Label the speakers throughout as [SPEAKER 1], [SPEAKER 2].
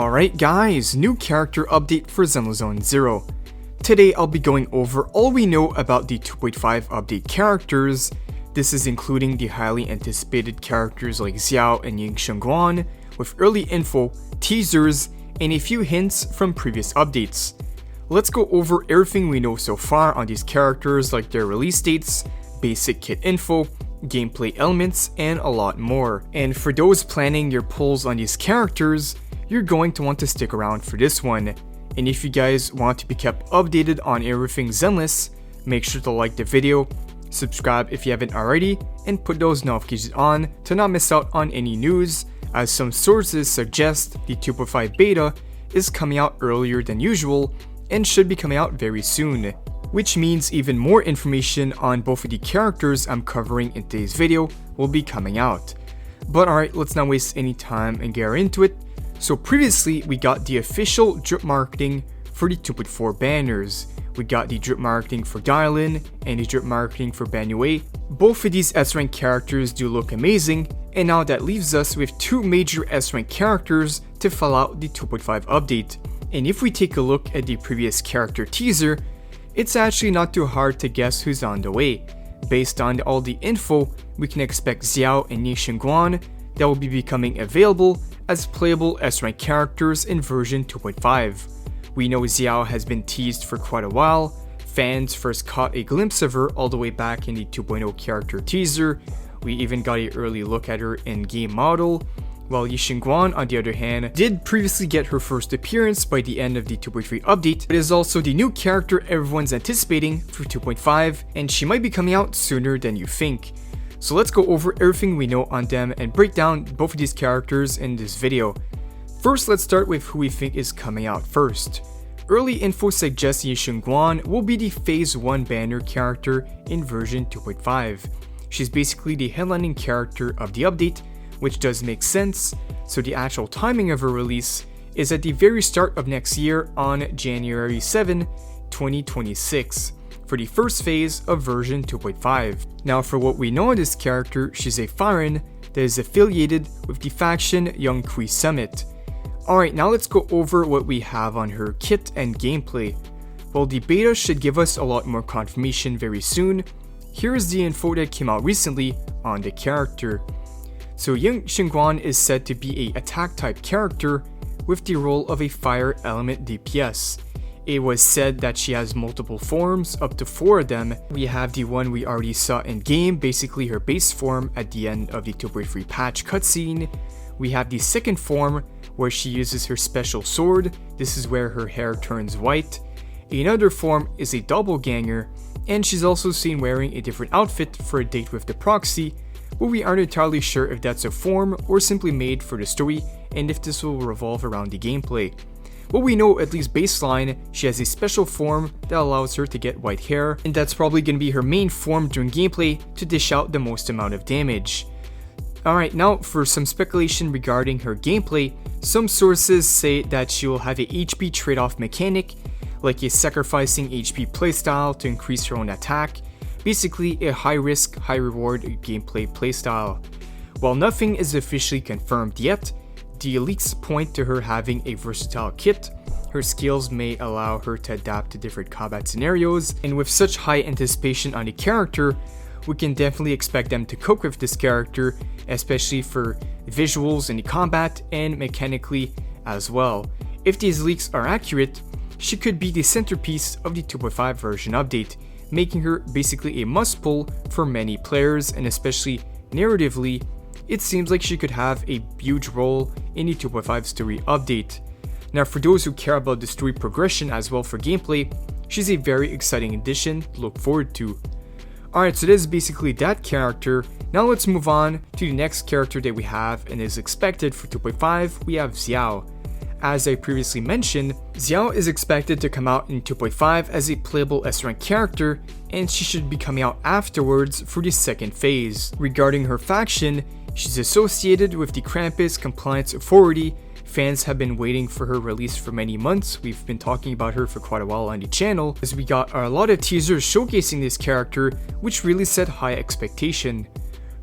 [SPEAKER 1] Alright guys, new character update for Zenless Zone Zero. Today I'll be going over all we know about the 2.5 update characters. This is including the highly anticipated characters like Xiao and Ying Xuan Guan, with early info, teasers, and a few hints from previous updates. Let's go over everything we know so far on these characters, like their release dates, basic kit info, gameplay elements, and a lot more. And for those planning your pulls on these characters, you're going to want to stick around for this one. And if you guys want to be kept updated on everything Zenless, make sure to like the video, subscribe if you haven't already, and put those notifications on to not miss out on any news, as some sources suggest the 2.5 beta is coming out earlier than usual and should be coming out very soon, which means even more information on both of the characters I'm covering in today's video will be coming out. But alright, let's not waste any time and get right into it. So previously, we got the official drip marketing for the 2.4 banners. We got the drip marketing for Dialin and the drip marketing for Banue. Both of these S-rank characters do look amazing, and now that leaves us with two major S-rank characters to fill out the 2.5 update. And if we take a look at the previous character teaser, it's actually not too hard to guess who's on the way. Based on all the info, we can expect Xiao and Ying Xuan Guan that will be becoming available as playable S-rank characters in version 2.5. We know Xiao has been teased for quite a while. Fans first caught a glimpse of her all the way back in the 2.0 character teaser. We even got an early look at her in-game model, while Ying Xuan Guan, on the other hand, did previously get her first appearance by the end of the 2.3 update. It is also the new character everyone's anticipating for 2.5, and she might be coming out sooner than you think. So let's go over everything we know on them and break down both of these characters in this video. First, let's start with who we think is coming out first. Early info suggests Ying Xuan Guan will be the Phase 1 banner character in version 2.5. She's basically the headlining character of the update, which does make sense, so the actual timing of her release is at the very start of next year on January 7, 2026. For the first phase of version 2.5. Now for what we know of this character, she's a Firen that is affiliated with the faction Yongqi Summit. Alright, now let's go over what we have on her kit and gameplay. While the beta should give us a lot more confirmation very soon, here is the info that came out recently on the character. So Ying Xuan Guan is said to be a attack type character with the role of a fire element DPS. It was said that she has multiple forms, up to 4 of them. We have the one we already saw in game, basically her base form at the end of the 2.3 patch cutscene. We have the second form where she uses her special sword. This is where her hair turns white. Another form is a doppelganger, and she's also seen wearing a different outfit for a date with the proxy, but we aren't entirely sure if that's a form or simply made for the story and if this will revolve around the gameplay. What we know, at least baseline, she has a special form that allows her to get white hair, and that's probably going to be her main form during gameplay to dish out the most amount of damage. Alright, now for some speculation regarding her gameplay, some sources say that she will have a HP trade-off mechanic, like a sacrificing HP playstyle to increase her own attack, basically a high-risk, high-reward gameplay playstyle. While nothing is officially confirmed yet, the leaks point to her having a versatile kit. Her skills may allow her to adapt to different combat scenarios, and with such high anticipation on the character, we can definitely expect them to cope with this character, especially for visuals in the combat and mechanically as well. If these leaks are accurate, she could be the centerpiece of the 2.5 version update, making her basically a must-pull for many players, and especially narratively, it seems like she could have a huge role in the 2.5 story update. Now for those who care about the story progression as well for gameplay, she's a very exciting addition to look forward to. Alright, so this is basically that character. Now let's move on to the next character that we have and is expected for 2.5, we have Xiao. As I previously mentioned, Xiao is expected to come out in 2.5 as a playable S-rank character, and she should be coming out afterwards for the second phase. Regarding her faction, she's associated with the Krampus Compliance Authority. Fans have been waiting for her release for many months. We've been talking about her for quite a while on the channel, as we got a lot of teasers showcasing this character, which really set high expectation.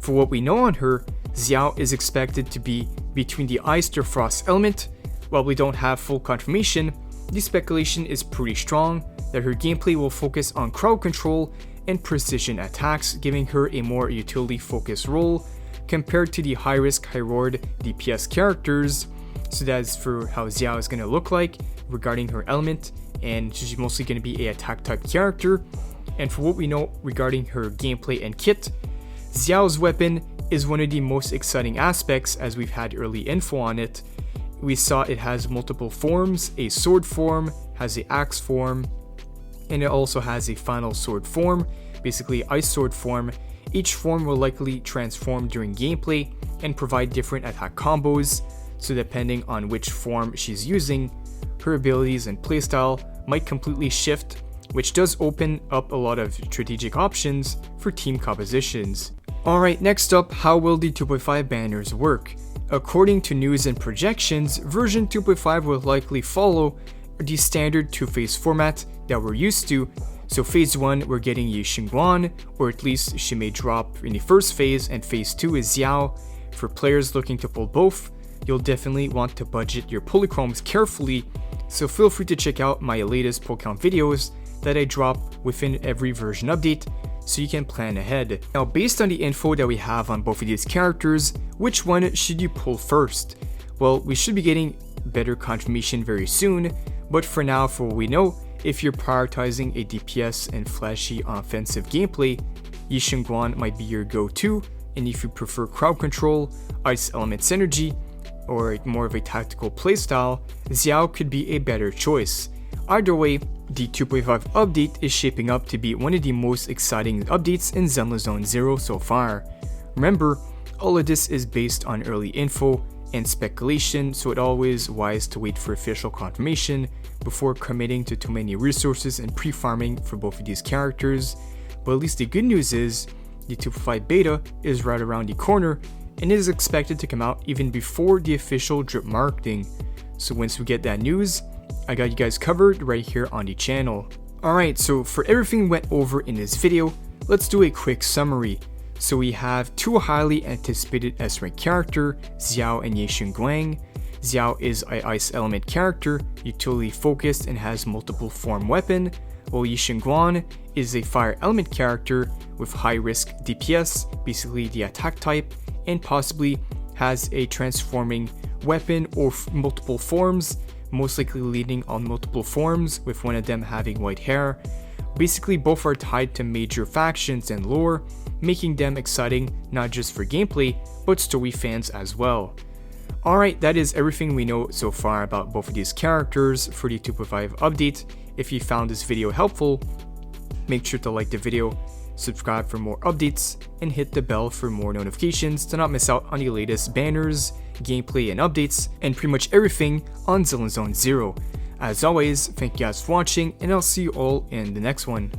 [SPEAKER 1] For what we know on her, Xiao is expected to be between the Ice to Frost element, While we don't have full confirmation, the speculation is pretty strong that her gameplay will focus on crowd control and precision attacks, giving her a more utility-focused role compared to the high-risk, high-reward DPS characters. So that's for how Xiao is going to look like regarding her element, and she's mostly going to be a attack-type character. And for what we know regarding her gameplay and kit, Xiao's weapon is one of the most exciting aspects, as we've had early info on it. We saw it has multiple forms, a sword form, has a axe form, and it also has a final sword form, basically ice sword form. Each form will likely transform during gameplay and provide different attack combos, so depending on which form she's using, her abilities and playstyle might completely shift, which does open up a lot of strategic options for team compositions. Alright, next up, how will the 2.5 banners work? According to news and projections, version 2.5 will likely follow the standard two-phase format that we're used to. So phase 1, we're getting Ying Xuan Guan, or at least she may drop in the first phase, and phase 2 is Xiao. For players looking to pull both, you'll definitely want to budget your polychromes carefully, so feel free to check out my latest pull count videos that I drop within every version update, so you can plan ahead. Now, based on the info that we have on both of these characters, which one should you pull first? Well, we should be getting better confirmation very soon, but for now, for what we know, if you're prioritizing a DPS and flashy offensive gameplay, Ying Xuan Guan might be your go-to, and if you prefer crowd control, ice element synergy, or more of a tactical playstyle, Xiao could be a better choice. Either way, the 2.5 update is shaping up to be one of the most exciting updates in Zenless Zone Zero so far. Remember, all of this is based on early info and speculation, so it's always wise to wait for official confirmation before committing to too many resources and pre-farming for both of these characters. But at least the good news is, the 2.5 beta is right around the corner and is expected to come out even before the official drip marketing. So once we get that news, I got you guys covered right here on the channel. Alright, so for everything we went over in this video, let's do a quick summary. So we have two highly anticipated S-rank character, Xiao and Ying Xuan Guan. Xiao is an ice element character, utility focused and has multiple form weapon, while Ying Xuan Guan is a fire element character with high risk DPS, basically the attack type, and possibly has a transforming weapon or multiple forms, most likely leading on multiple forms, with one of them having white hair. Basically, both are tied to major factions and lore, making them exciting not just for gameplay, but story fans as well. Alright, that is everything we know so far about both of these characters for the 2.5 update. If you found this video helpful, make sure to like the video, subscribe for more updates, and hit the bell for more notifications to not miss out on the latest banners, gameplay and updates, and pretty much everything on Zenless Zone Zero. As always, thank you guys for watching, and I'll see you all in the next one.